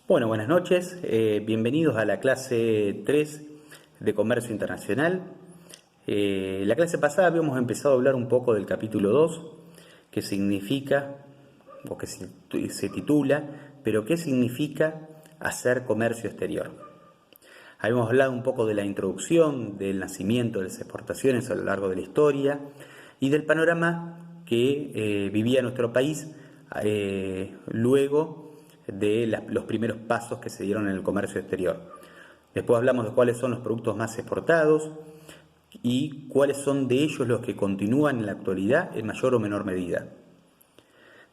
Bueno, buenas noches, bienvenidos a la clase 3 de Comercio Internacional. La clase pasada habíamos empezado a hablar un poco del capítulo 2, que significa, o que se titula, pero ¿qué significa hacer comercio exterior? Habíamos hablado un poco de la introducción, del nacimiento de las exportaciones a lo largo de la historia y del panorama que vivía nuestro país luego de los primeros pasos que se dieron en el comercio exterior. Después hablamos de cuáles son los productos más exportados y cuáles son de ellos los que continúan en la actualidad en mayor o menor medida.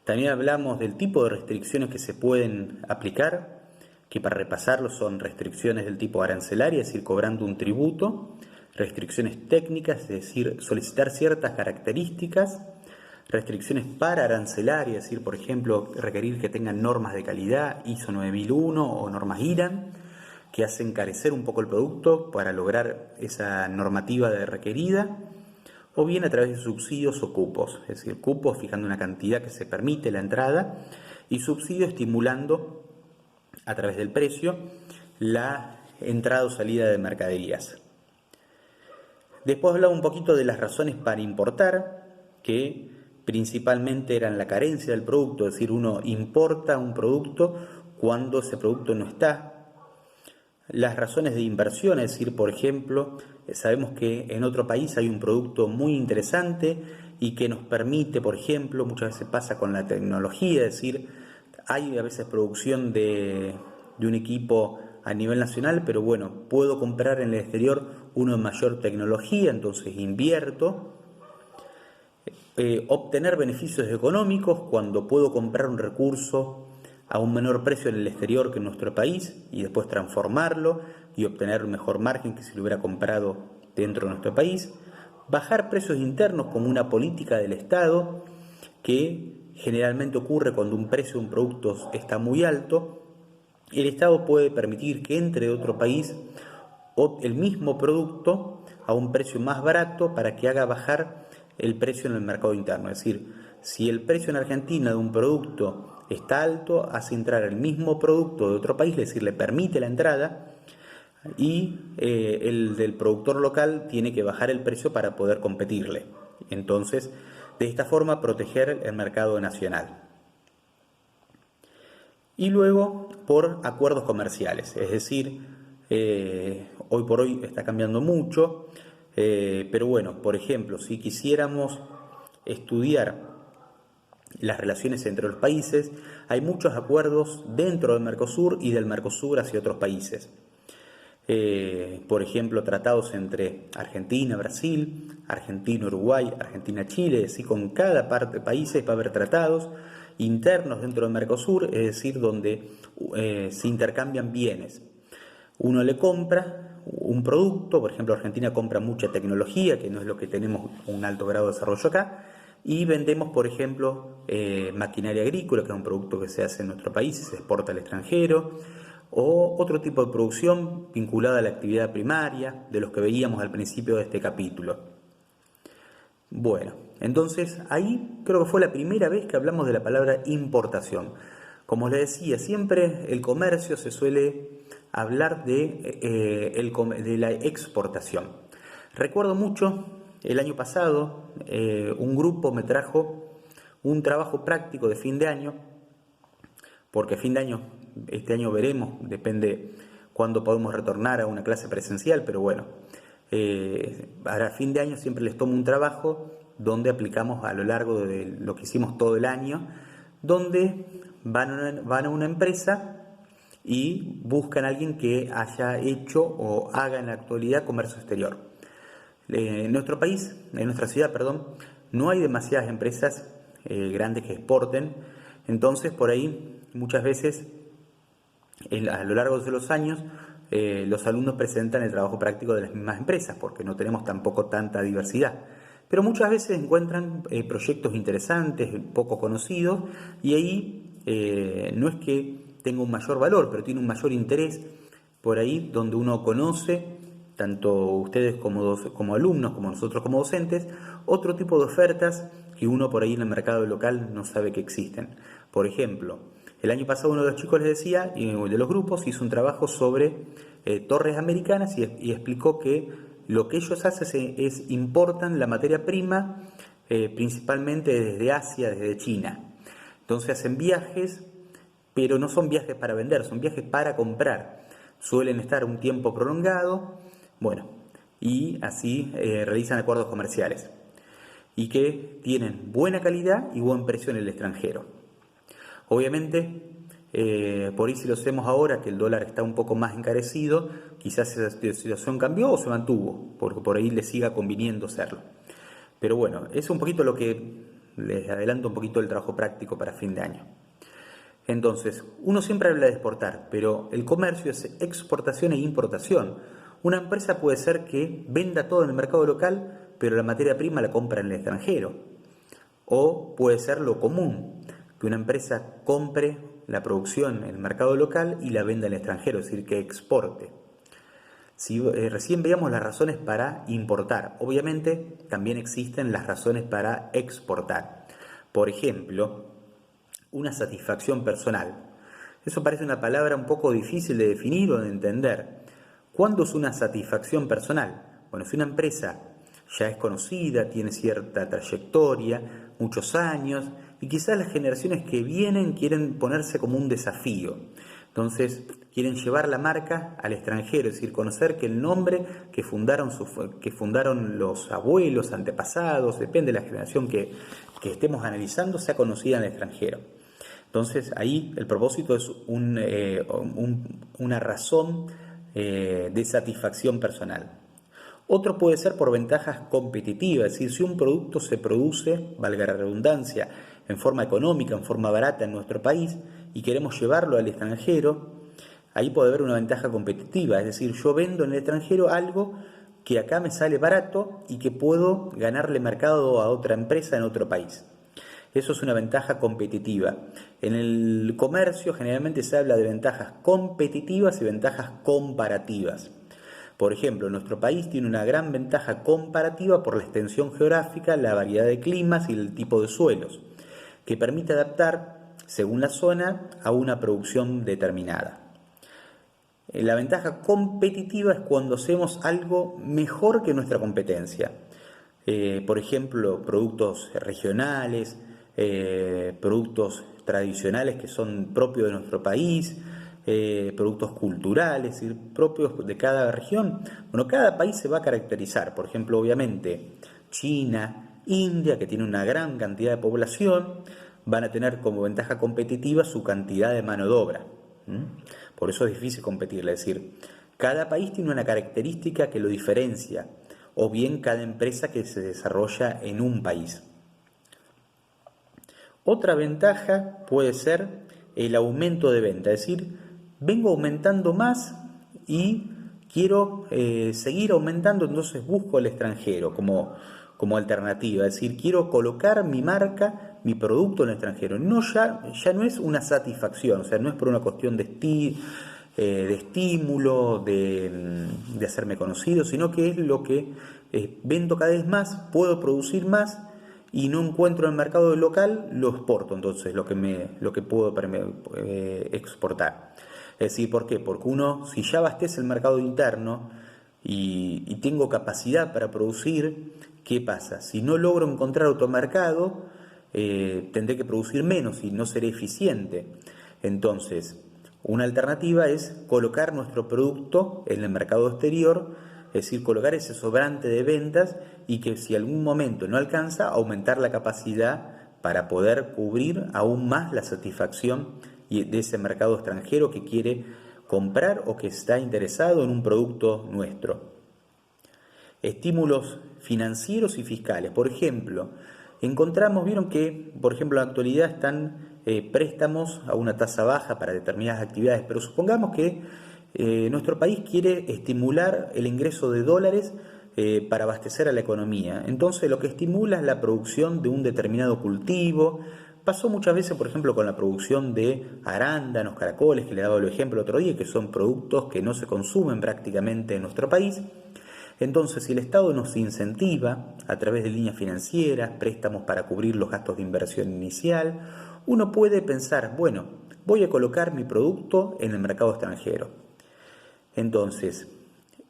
También hablamos del tipo de restricciones que se pueden aplicar, que para repasarlo son restricciones del tipo arancelaria, es decir, cobrando un tributo, restricciones técnicas, es decir, solicitar ciertas características, restricciones para arancelarias, es decir, por ejemplo, requerir que tengan normas de calidad ISO 9001 o normas IRAN, que hacen encarecer un poco el producto para lograr esa normativa requerida, o bien a través de subsidios o cupos, es decir, cupos fijando una cantidad que se permite la entrada y subsidios estimulando a través del precio la entrada o salida de mercaderías. Después hablaba un poquito de las razones para importar, que principalmente eran la carencia del producto, es decir, uno importa un producto cuando ese producto no está. Las razones de inversión, es decir, por ejemplo, sabemos que en otro país hay un producto muy interesante y que nos permite, por ejemplo, muchas veces pasa con la tecnología, es decir, hay a veces producción de un equipo a nivel nacional, pero bueno, puedo comprar en el exterior uno de mayor tecnología, entonces invierto. Obtener beneficios económicos cuando puedo comprar un recurso a un menor precio en el exterior que en nuestro país y después transformarlo y obtener un mejor margen que si lo hubiera comprado dentro de nuestro país. Bajar precios internos como una política del Estado que generalmente ocurre cuando un precio de un producto está muy alto. El Estado puede permitir que entre de otro país el mismo producto a un precio más barato para que haga bajar el precio en el mercado interno. Es decir, si el precio en Argentina de un producto está alto, hace entrar el mismo producto de otro país, es decir, le permite la entrada y el del productor local tiene que bajar el precio para poder competirle. Entonces, de esta forma, proteger el mercado nacional. Y luego, por acuerdos comerciales, es decir, hoy por hoy está cambiando mucho, pero bueno, por ejemplo, si quisiéramos estudiar las relaciones entre los países, hay muchos acuerdos dentro del Mercosur y del Mercosur hacia otros países. Por ejemplo, tratados entre Argentina, Brasil, Argentina, Uruguay, Argentina, Chile, así con cada parte de países va a haber tratados internos dentro del Mercosur, es decir, donde se intercambian bienes. Uno le compra un producto, por ejemplo, Argentina compra mucha tecnología, que no es lo que tenemos un alto grado de desarrollo acá, y vendemos, por ejemplo, maquinaria agrícola, que es un producto que se hace en nuestro país y se exporta al extranjero, o otro tipo de producción vinculada a la actividad primaria, de los que veíamos al principio de este capítulo. Bueno, entonces ahí creo que fue la primera vez que hablamos de la palabra importación. Como les decía, siempre el comercio se suele hablar de la exportación. Recuerdo mucho, el año pasado, un grupo me trajo un trabajo práctico de fin de año, porque a fin de año, este año veremos, depende cuándo podemos retornar a una clase presencial, pero bueno, a fin de año siempre les tomo un trabajo donde aplicamos a lo largo de lo que hicimos todo el año, donde van a una empresa y buscan a alguien que haya hecho o haga en la actualidad comercio exterior. En nuestro país, en nuestra ciudad, no hay demasiadas empresas grandes que exporten, entonces por ahí muchas veces a lo largo de los años los alumnos presentan el trabajo práctico de las mismas empresas porque no tenemos tampoco tanta diversidad. Pero muchas veces encuentran proyectos interesantes, poco conocidos, y ahí no es que tenga un mayor valor, pero tiene un mayor interés por ahí donde uno conoce, tanto ustedes como alumnos, como nosotros como docentes, otro tipo de ofertas que uno por ahí en el mercado local no sabe que existen. Por ejemplo, El año pasado uno de los chicos les decía, y de los grupos, hizo un trabajo sobre torres americanas y explicó que lo que ellos hacen es importan la materia prima principalmente desde Asia, desde China. Entonces hacen viajes, pero no son viajes para vender, son viajes para comprar. Suelen estar un tiempo prolongado, bueno, y así realizan acuerdos comerciales y que tienen buena calidad y buen precio en el extranjero. Obviamente, por ahí si lo hacemos ahora que el dólar está un poco más encarecido, quizás esa situación cambió o se mantuvo, porque por ahí les siga conviniendo hacerlo. Pero bueno, es un poquito lo que les adelanto un poquito el trabajo práctico para fin de año. Entonces, uno siempre habla de exportar, pero el comercio es exportación e importación. Una empresa puede ser que venda todo en el mercado local, pero la materia prima la compra en el extranjero. O puede ser lo común, que una empresa compre la producción en el mercado local y la venda en el extranjero, es decir, que exporte. Si recién veíamos las razones para importar, obviamente también existen las razones para exportar. Por ejemplo, una satisfacción personal. Eso parece una palabra un poco difícil de definir o de entender. ¿Cuándo es una satisfacción personal? Bueno, si una empresa ya es conocida, tiene cierta trayectoria, muchos años, y quizás las generaciones que vienen quieren ponerse como un desafío. Entonces, quieren llevar la marca al extranjero, es decir, conocer que el nombre que fundaron los abuelos, antepasados, depende de la generación que estemos analizando, sea conocida en el extranjero. Entonces, ahí el propósito es una razón de satisfacción personal. Otro puede ser por ventajas competitivas, es decir, si un producto se produce, valga la redundancia, en forma económica, en forma barata en nuestro país y queremos llevarlo al extranjero, ahí puede haber una ventaja competitiva, es decir, yo vendo en el extranjero algo que acá me sale barato y que puedo ganarle mercado a otra empresa en otro país. Eso es una ventaja competitiva. En el comercio generalmente se habla de ventajas competitivas y ventajas comparativas. Por ejemplo, nuestro país tiene una gran ventaja comparativa por la extensión geográfica, la variedad de climas y el tipo de suelos, que permite adaptar, según la zona, a una producción determinada. La ventaja competitiva es cuando hacemos algo mejor que nuestra competencia. Por ejemplo, productos regionales, productos tradicionales que son propios de nuestro país, productos culturales, es decir, propios de cada región. Bueno, cada país se va a caracterizar. Por ejemplo, obviamente, China, India, que tiene una gran cantidad de población, van a tener como ventaja competitiva su cantidad de mano de obra. Por eso es difícil competir, es decir, cada país tiene una característica que lo diferencia, o bien cada empresa que se desarrolla en un país. Otra ventaja puede ser el aumento de venta, es decir, vengo aumentando más y quiero seguir aumentando, entonces busco el extranjero como alternativa, es decir, quiero colocar mi marca, mi producto en el extranjero. Ya no es una satisfacción, o sea, no es por una cuestión de estímulo, de hacerme conocido, sino que es lo que vendo cada vez más, puedo producir más y no encuentro en el mercado local, lo exporto, entonces lo que puedo exportar. Es decir, ¿por qué? Porque uno, si ya abastece el mercado interno y tengo capacidad para producir, ¿qué pasa? Si no logro encontrar otro mercado, tendré que producir menos y no seré eficiente. Entonces, una alternativa es colocar nuestro producto en el mercado exterior, es decir, colocar ese sobrante de ventas y que si algún momento no alcanza, aumentar la capacidad para poder cubrir aún más la satisfacción de ese mercado extranjero que quiere comprar o que está interesado en un producto nuestro. Estímulos financieros y fiscales. Por ejemplo, vieron que, por ejemplo, en la actualidad están préstamos a una tasa baja para determinadas actividades, pero supongamos que nuestro país quiere estimular el ingreso de dólares para abastecer a la economía. Entonces lo que estimula es la producción de un determinado cultivo. Pasó muchas veces, por ejemplo, con la producción de arándanos, caracoles, que le daba el ejemplo el otro día, que son productos que no se consumen prácticamente en nuestro país. Entonces, si el Estado nos incentiva a través de líneas financieras, préstamos para cubrir los gastos de inversión inicial, uno puede pensar, bueno, voy a colocar mi producto en el mercado extranjero. Entonces,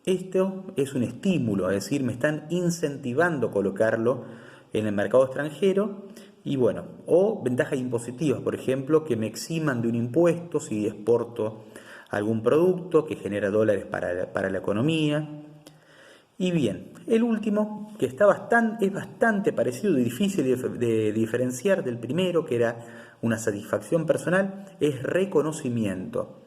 esto es un estímulo, es decir, me están incentivando a colocarlo en el mercado extranjero y bueno, o ventajas impositivas, por ejemplo, que me eximan de un impuesto si exporto algún producto que genera dólares para la economía. Y bien, el último, que es bastante parecido y difícil de diferenciar del primero, que era una satisfacción personal, es reconocimiento.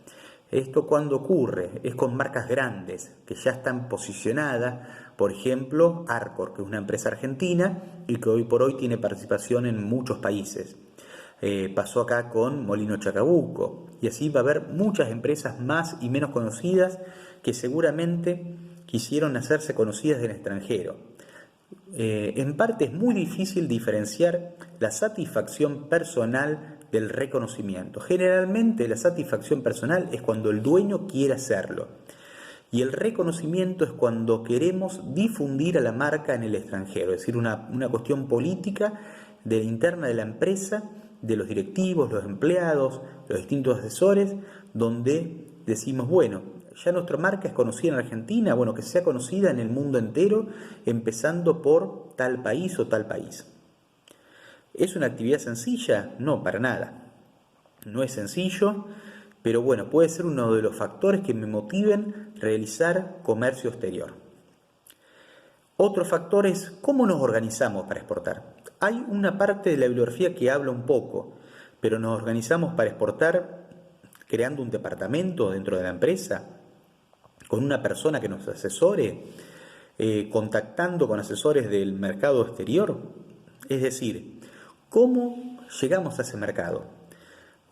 Esto cuando ocurre es con marcas grandes que ya están posicionadas, por ejemplo Arcor, que es una empresa argentina y que hoy por hoy tiene participación en muchos países. Pasó acá con Molino Chacabuco y así va a haber muchas empresas más y menos conocidas que seguramente quisieron hacerse conocidas en el extranjero. En parte es muy difícil diferenciar la satisfacción personal del reconocimiento. Generalmente la satisfacción personal es cuando el dueño quiere hacerlo y el reconocimiento es cuando queremos difundir a la marca en el extranjero, es decir, una cuestión política interna de la empresa, de los directivos, los empleados, los distintos asesores, donde decimos, bueno, ya nuestra marca es conocida en Argentina, bueno, que sea conocida en el mundo entero, empezando por tal país o tal país. ¿Es una actividad sencilla? No, para nada. No es sencillo, pero bueno, puede ser uno de los factores que me motiven a realizar comercio exterior. Otro factor es cómo nos organizamos para exportar. Hay una parte de la bibliografía que habla un poco, pero nos organizamos para exportar creando un departamento dentro de la empresa, con una persona que nos asesore, contactando con asesores del mercado exterior. Es decir, ¿cómo llegamos a ese mercado?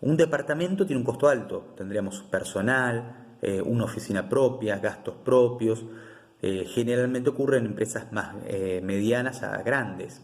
Un departamento tiene un costo alto, tendríamos personal, una oficina propia, gastos propios, generalmente ocurre en empresas más medianas a grandes.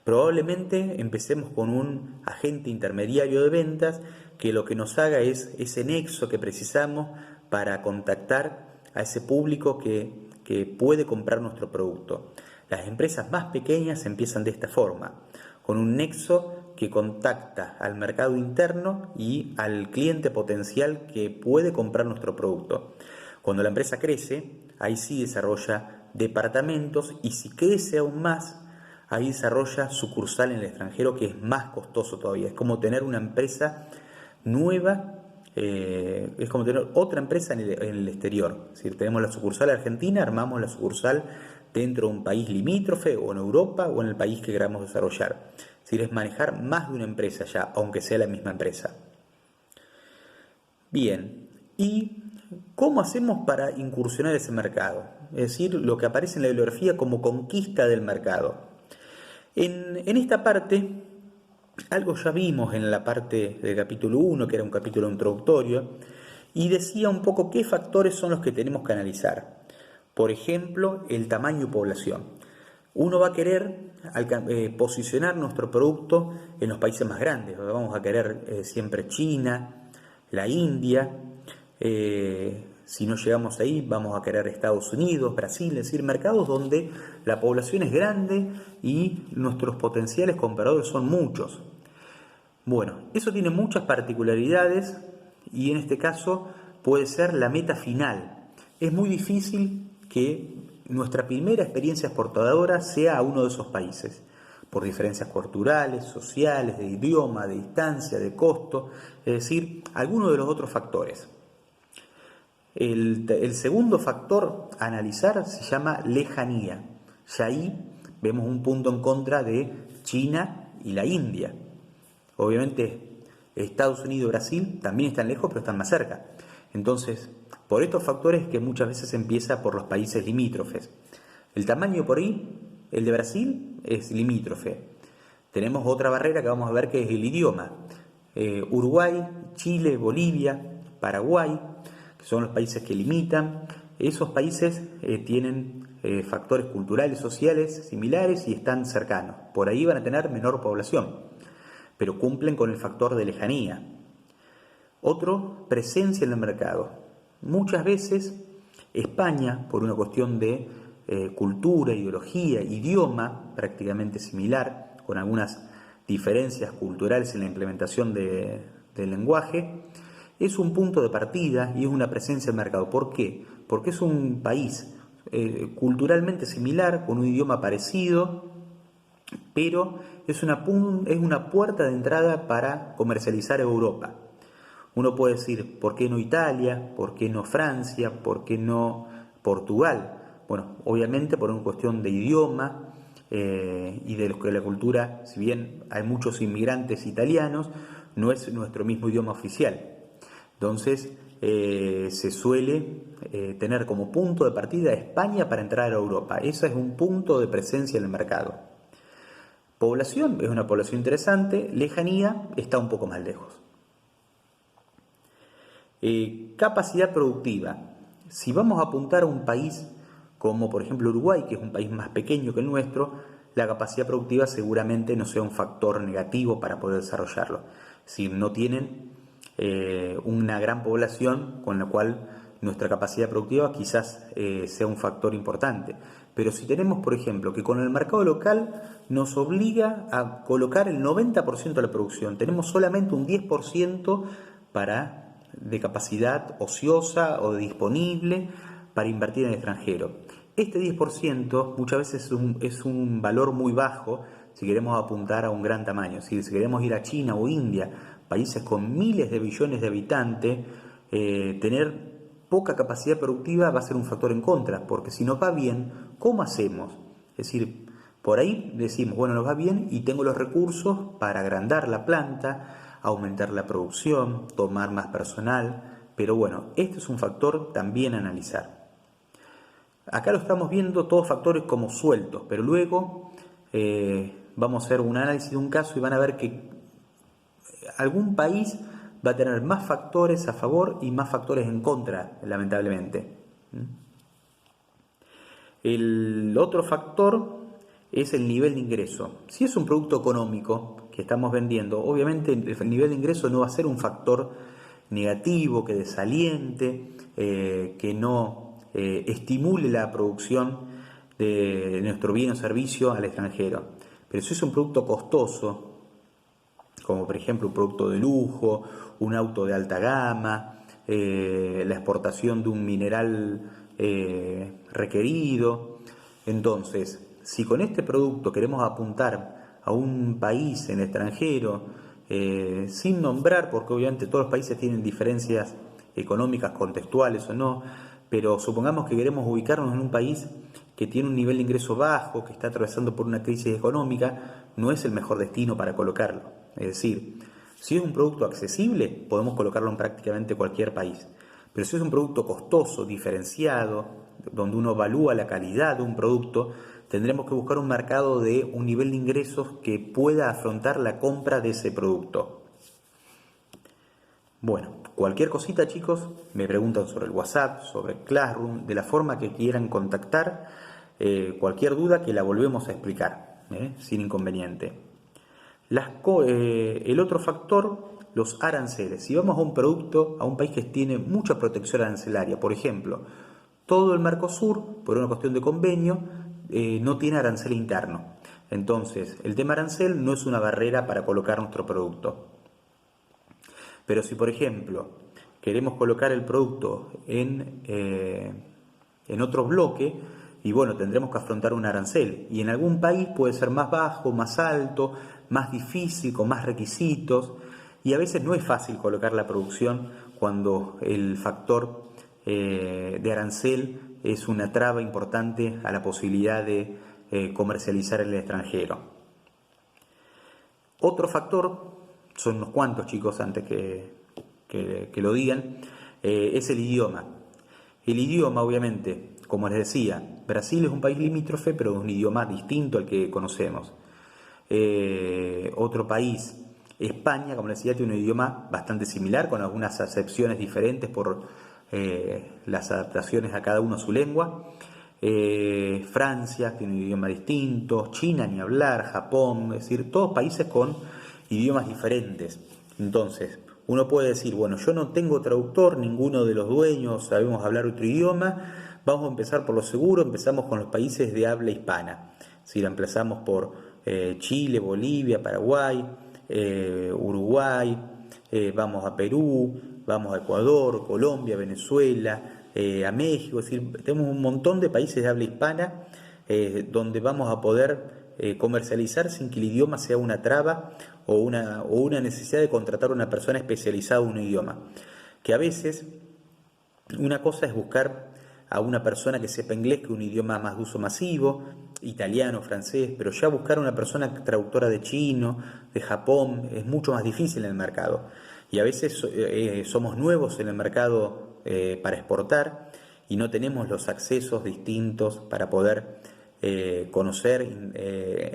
Probablemente empecemos con un agente intermediario de ventas que lo que nos haga es ese nexo que precisamos para contactar a ese público que puede comprar nuestro producto. Las empresas más pequeñas empiezan de esta forma, con un nexo que contacta al mercado interno y al cliente potencial que puede comprar nuestro producto. Cuando la empresa crece, ahí sí desarrolla departamentos y si crece aún más, ahí desarrolla sucursal en el extranjero, que es más costoso todavía. Es como tener una empresa nueva, es como tener otra empresa en el exterior. Es decir, tenemos la sucursal argentina, armamos la sucursal dentro de un país limítrofe o en Europa o en el país que queramos desarrollar. Es decir, es manejar más de una empresa ya, aunque sea la misma empresa. Bien, ¿y cómo hacemos para incursionar ese mercado? Es decir, lo que aparece en la bibliografía como conquista del mercado. En esta parte, algo ya vimos en la parte del capítulo 1, que era un capítulo introductorio, y decía un poco qué factores son los que tenemos que analizar. Por ejemplo, el tamaño y población. Uno va a querer posicionar nuestro producto en los países más grandes. Vamos a querer siempre China, la India. Si no llegamos ahí, vamos a querer Estados Unidos, Brasil, es decir, mercados donde la población es grande y nuestros potenciales compradores son muchos. Bueno, eso tiene muchas particularidades y en este caso puede ser la meta final. Es muy difícil que nuestra primera experiencia exportadora sea a uno de esos países, por diferencias culturales, sociales, de idioma, de distancia, de costo, es decir, algunos de los otros factores. El segundo factor a analizar se llama lejanía. Ya ahí vemos un punto en contra de China y la India. Obviamente Estados Unidos y Brasil también están lejos, pero están más cerca. Entonces, por estos factores que muchas veces empieza por los países limítrofes. El tamaño por ahí, el de Brasil es limítrofe. Tenemos otra barrera que vamos a ver que es el idioma. Uruguay, Chile, Bolivia, Paraguay, son los países que limitan. Esos países tienen factores culturales, sociales similares y están cercanos. Por ahí van a tener menor población, pero cumplen con el factor de lejanía. Otro, presencia en el mercado. Muchas veces España, por una cuestión de cultura, ideología, idioma prácticamente similar, con algunas diferencias culturales en la implementación de del lenguaje, es un punto de partida y es una presencia en el mercado. ¿Por qué? Porque es un país culturalmente similar, con un idioma parecido, pero es una puerta de entrada para comercializar Europa. Uno puede decir, ¿por qué no Italia? ¿Por qué no Francia? ¿Por qué no Portugal? Bueno, obviamente por una cuestión de idioma y de la cultura, si bien hay muchos inmigrantes italianos, no es nuestro mismo idioma oficial. Entonces, se suele tener como punto de partida España para entrar a Europa. Ese es un punto de presencia en el mercado. Población, es una población interesante. Lejanía, está un poco más lejos. Capacidad productiva. Si vamos a apuntar a un país como por ejemplo Uruguay, que es un país más pequeño que el nuestro, la capacidad productiva seguramente no sea un factor negativo para poder desarrollarlo. Si no tienen una gran población con la cual nuestra capacidad productiva quizás sea un factor importante. Pero si tenemos, por ejemplo, que con el mercado local nos obliga a colocar el 90% de la producción, tenemos solamente un 10% de capacidad ociosa o disponible para invertir en el extranjero. Este 10% muchas veces es un valor muy bajo si queremos apuntar a un gran tamaño. Si queremos ir a China o India, países con miles de billones de habitantes, tener poca capacidad productiva va a ser un factor en contra, porque si nos va bien, ¿cómo hacemos? Es decir, por ahí decimos, bueno, nos va bien y tengo los recursos para agrandar la planta, aumentar la producción, tomar más personal, pero bueno, este es un factor también a analizar. Acá lo estamos viendo todos factores como sueltos, pero luego vamos a hacer un análisis de un caso y van a ver que algún país va a tener más factores a favor y más factores en contra, lamentablemente. El otro factor es el nivel de ingreso. Si es un producto económico que estamos vendiendo, obviamente el nivel de ingreso no va a ser un factor negativo, que desaliente, que no estimule la producción de nuestro bien o servicio al extranjero. Pero si es un producto costoso, como por ejemplo un producto de lujo, un auto de alta gama, la exportación de un mineral requerido, entonces, si con este producto queremos apuntar a un país en el extranjero, sin nombrar, porque obviamente todos los países tienen diferencias económicas, contextuales o no, pero supongamos que queremos ubicarnos en un país que tiene un nivel de ingreso bajo, que está atravesando por una crisis económica, no es el mejor destino para colocarlo. Es decir, si es un producto accesible, podemos colocarlo en prácticamente cualquier país. Pero si es un producto costoso, diferenciado, donde uno evalúa la calidad de un producto, tendremos que buscar un mercado de un nivel de ingresos que pueda afrontar la compra de ese producto. Bueno, cualquier cosita, chicos, me preguntan sobre el WhatsApp, sobre Classroom, de la forma que quieran contactar, cualquier duda que la volvemos a explicar, sin inconveniente. El otro factor, los aranceles. Si vamos a un producto, a un país que tiene mucha protección arancelaria, por ejemplo, todo el Mercosur, por una cuestión de convenio, no tiene arancel interno. Entonces, el tema arancel no es una barrera para colocar nuestro producto. Pero si, por ejemplo, queremos colocar el producto en otro bloque, y bueno, tendremos que afrontar un arancel. Y en algún país puede ser más bajo, más alto, más difícil, con más requisitos. Y a veces no es fácil colocar la producción cuando el factor de arancel es una traba importante a la posibilidad de comercializar en el extranjero. Otro factor, son unos cuantos, chicos, antes que lo digan, es el idioma. El idioma, obviamente, como les decía, Brasil es un país limítrofe, pero es un idioma distinto al que conocemos. Otro país, España, como les decía, tiene un idioma bastante similar, con algunas acepciones diferentes por las adaptaciones a cada uno a su lengua. Francia tiene un idioma distinto, China ni hablar, Japón, es decir, todos países con idiomas diferentes. Entonces, uno puede decir, bueno, yo no tengo traductor, ninguno de los dueños sabemos hablar otro idioma, vamos a empezar por lo seguro, empezamos con los países de habla hispana. Si la empezamos por Chile, Bolivia, Paraguay, Uruguay, vamos a Perú, vamos a Ecuador, Colombia, Venezuela, a México, es decir, tenemos un montón de países de habla hispana donde vamos a poder comercializar sin que el idioma sea una traba o una necesidad de contratar a una persona especializada en un idioma. Que a veces una cosa es buscar a una persona que sepa inglés, que es un idioma más de uso masivo, italiano, francés, pero ya buscar a una persona traductora de chino, de Japón, es mucho más difícil en el mercado. Y a veces somos nuevos en el mercado para exportar y no tenemos los accesos distintos para poder conocer,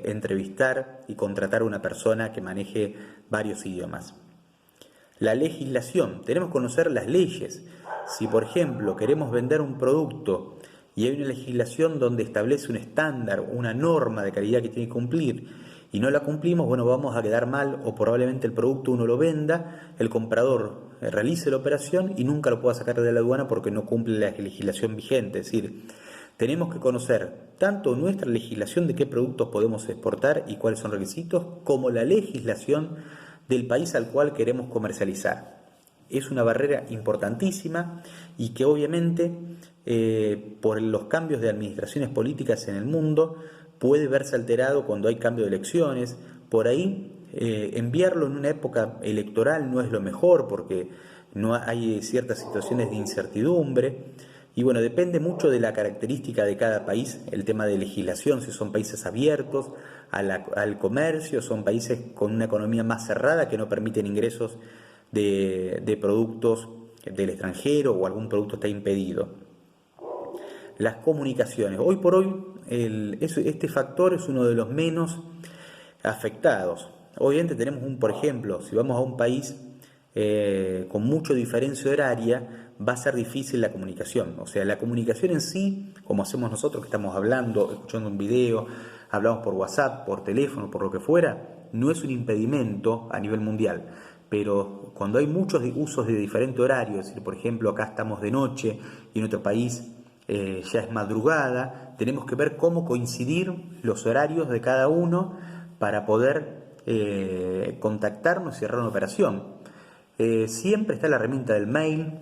entrevistar y contratar a una persona que maneje varios idiomas. La legislación, tenemos que conocer las leyes. Si por ejemplo queremos vender un producto y hay una legislación donde establece un estándar, una norma de calidad que tiene que cumplir y no la cumplimos, bueno, vamos a quedar mal o probablemente el producto uno lo venda, el comprador realice la operación y nunca lo pueda sacar de la aduana porque no cumple la legislación vigente. Es decir, tenemos que conocer tanto nuestra legislación de qué productos podemos exportar y cuáles son los requisitos, como la legislación del país al cual queremos comercializar. Es una barrera importantísima y que obviamente por los cambios de administraciones políticas en el mundo puede verse alterado cuando hay cambio de elecciones. Por ahí enviarlo en una época electoral no es lo mejor porque no hay ciertas situaciones de incertidumbre. Y bueno, depende mucho de la característica de cada país, el tema de legislación, si son países abiertos al comercio, son países con una economía más cerrada que no permiten ingresos de productos del extranjero o algún producto está impedido. Las comunicaciones. Hoy por hoy este factor es uno de los menos afectados. Obviamente tenemos por ejemplo, si vamos a un país con mucha diferencia horaria, va a ser difícil la comunicación. O sea, la comunicación en sí, como hacemos nosotros que estamos hablando, escuchando un video, hablamos por WhatsApp, por teléfono, por lo que fuera, no es un impedimento a nivel mundial. Pero cuando hay muchos usos de diferente horario, es decir, por ejemplo, acá estamos de noche y en otro país ya es madrugada, tenemos que ver cómo coincidir los horarios de cada uno para poder contactarnos y cerrar una operación. Siempre está la herramienta del mail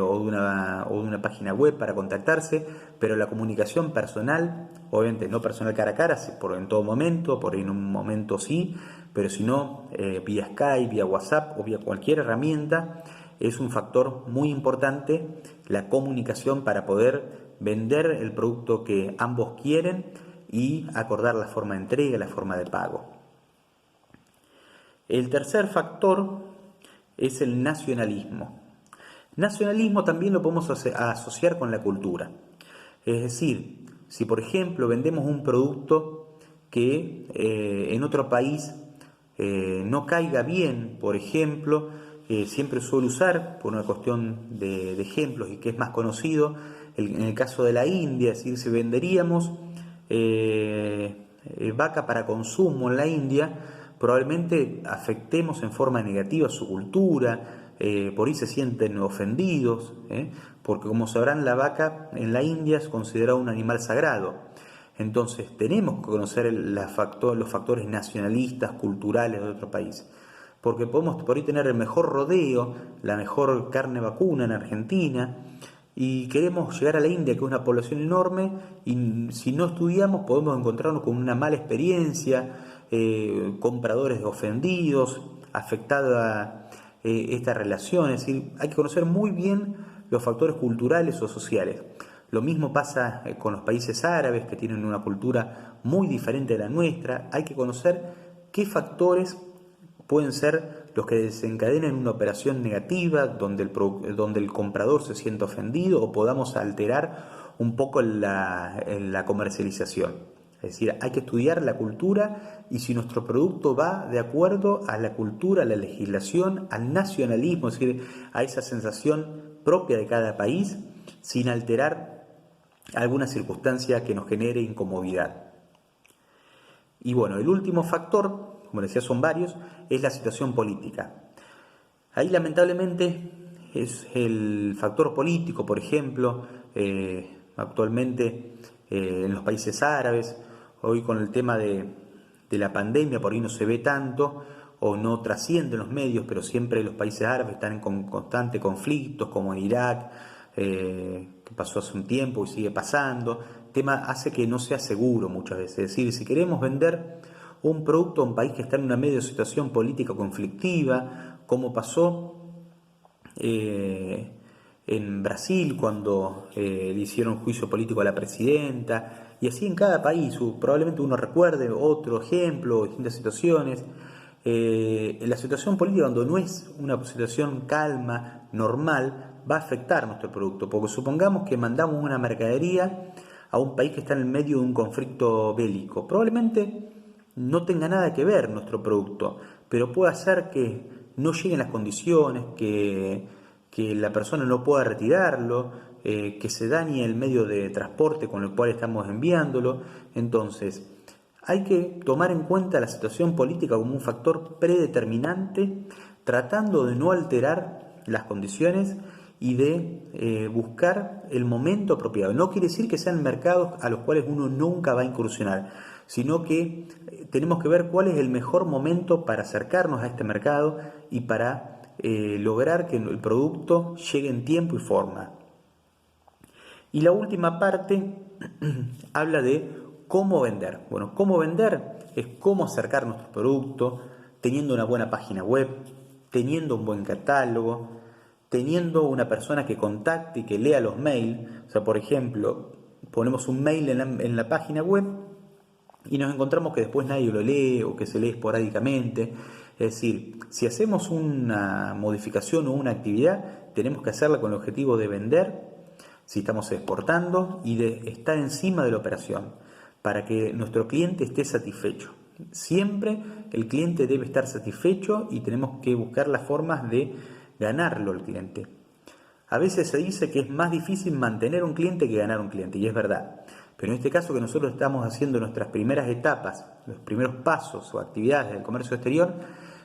o de una página web para contactarse, pero la comunicación personal, obviamente no personal cara a cara, en todo momento, por ahí en un momento sí, pero si no, vía Skype, vía WhatsApp o vía cualquier herramienta, es un factor muy importante la comunicación para poder vender el producto que ambos quieren y acordar la forma de entrega, la forma de pago. El tercer factor es el nacionalismo. Nacionalismo también lo podemos asociar con la cultura. Es decir, si por ejemplo vendemos un producto que en otro país no caiga bien, por ejemplo, siempre suelo usar, por una cuestión de ejemplos y que es más conocido, en el caso de la India, es decir, si venderíamos vaca para consumo en la India, probablemente afectemos en forma negativa su cultura, por ahí se sienten ofendidos, porque como sabrán la vaca en la India es considerada un animal sagrado. Entonces tenemos que conocer los factores nacionalistas, culturales de otro país, porque podemos por ahí tener el mejor rodeo, la mejor carne vacuna en Argentina, y queremos llegar a la India, que es una población enorme, y si no estudiamos podemos encontrarnos con una mala experiencia, compradores ofendidos, afectada esta relación. Es decir, hay que conocer muy bien los factores culturales o sociales. Lo mismo pasa con los países árabes, que tienen una cultura muy diferente de la nuestra. Hay que conocer qué factores pueden ser los que desencadenen una operación negativa, donde el comprador se sienta ofendido o podamos alterar un poco la comercialización. Es decir, hay que estudiar la cultura y si nuestro producto va de acuerdo a la cultura, a la legislación, al nacionalismo, es decir, a esa sensación propia de cada país, sin alterar alguna circunstancia que nos genere incomodidad. Y bueno, el último factor, como decía son varios, es la situación política. Ahí lamentablemente es el factor político, por ejemplo, actualmente en los países árabes, hoy con el tema de la pandemia por ahí no se ve tanto, o no trascienden los medios, pero siempre los países árabes están con constantes conflictos, como en Irak, que pasó hace un tiempo y sigue pasando. El tema hace que no sea seguro muchas veces. Es decir, si queremos vender un producto a un país que está en una medio situación política conflictiva, como pasó en Brasil cuando le hicieron juicio político a la presidenta, y así en cada país, probablemente uno recuerde otro ejemplo, distintas situaciones. En la situación política, cuando no es una situación calma, normal, va a afectar nuestro producto, porque supongamos que mandamos una mercadería a un país que está en el medio de un conflicto bélico, probablemente no tenga nada que ver nuestro producto, pero puede hacer que no lleguen las condiciones, que la persona no pueda retirarlo, que se dañe el medio de transporte con el cual estamos enviándolo. Entonces, hay que tomar en cuenta la situación política como un factor predeterminante, tratando de no alterar las condiciones y de buscar el momento apropiado. No quiere decir que sean mercados a los cuales uno nunca va a incursionar, sino que tenemos que ver cuál es el mejor momento para acercarnos a este mercado y para lograr que el producto llegue en tiempo y forma. Y la última parte habla de cómo vender. Bueno, cómo vender es cómo acercar nuestro producto, teniendo una buena página web, teniendo un buen catálogo, teniendo una persona que contacte y que lea los mails. O sea, por ejemplo, ponemos un mail en la página web y nos encontramos que después nadie lo lee o que se lee esporádicamente. Es decir, si hacemos una modificación o una actividad, tenemos que hacerla con el objetivo de vender, si estamos exportando, y de estar encima de la operación, para que nuestro cliente esté satisfecho. Siempre el cliente debe estar satisfecho y tenemos que buscar las formas de ganarlo al cliente. A veces se dice que es más difícil mantener un cliente que ganar un cliente, y es verdad. Pero en este caso que nosotros estamos haciendo nuestras primeras etapas, los primeros pasos o actividades del comercio exterior,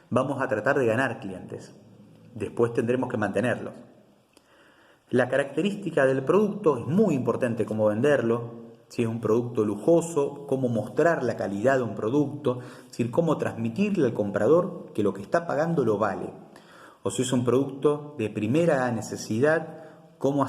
vamos a tratar de ganar clientes. Después tendremos que mantenerlos. La característica del producto es muy importante, cómo venderlo. Si es un producto lujoso, cómo mostrar la calidad de un producto, es decir, cómo transmitirle al comprador que lo que está pagando lo vale. O si es un producto de primera necesidad, cómo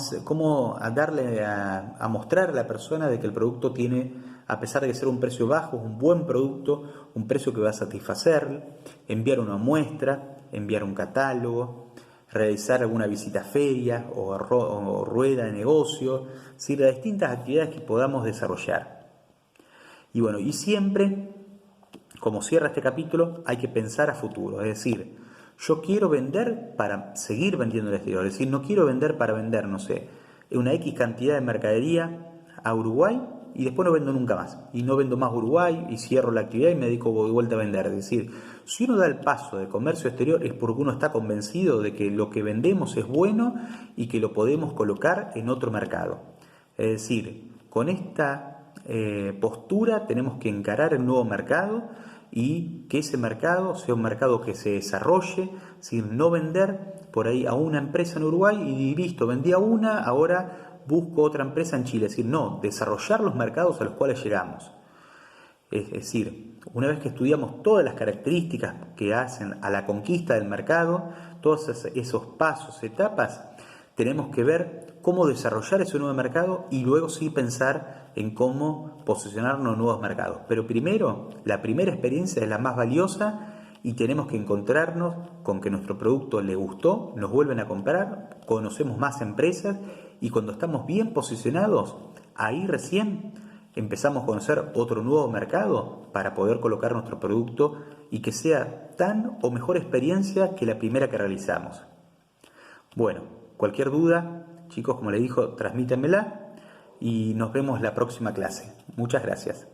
darle a mostrar a la persona de que el producto tiene, a pesar de ser un precio bajo, un buen producto, un precio que va a satisfacer, enviar una muestra, enviar un catálogo, realizar alguna visita a feria o rueda de negocio, es decir, las distintas actividades que podamos desarrollar. Y bueno, y siempre, como cierra este capítulo, hay que pensar a futuro, es decir, yo quiero vender para seguir vendiendo al exterior, es decir, no quiero vender para vender, no sé, una X cantidad de mercadería a Uruguay y después no vendo nunca más, y no vendo más Uruguay y cierro la actividad y me dedico de vuelta a vender. Es decir, si uno da el paso de comercio exterior es porque uno está convencido de que lo que vendemos es bueno y que lo podemos colocar en otro mercado. Es decir, con esta postura tenemos que encarar el nuevo mercado y que ese mercado sea un mercado que se desarrolle, sin no vender por ahí a una empresa en Uruguay y listo, vendí a una, ahora busco otra empresa en Chile. Es decir, no, desarrollar los mercados a los cuales llegamos. Es decir, una vez que estudiamos todas las características que hacen a la conquista del mercado, todos esos pasos, etapas, tenemos que ver cómo desarrollar ese nuevo mercado y luego sí pensar en cómo posicionarnos en nuevos mercados. Pero primero, la primera experiencia es la más valiosa y tenemos que encontrarnos con que nuestro producto le gustó, nos vuelven a comprar, conocemos más empresas y cuando estamos bien posicionados, ahí recién empezamos a conocer otro nuevo mercado para poder colocar nuestro producto y que sea tan o mejor experiencia que la primera que realizamos. Bueno, cualquier duda, chicos, como les dijo, transmítanmela y nos vemos la próxima clase. Muchas gracias.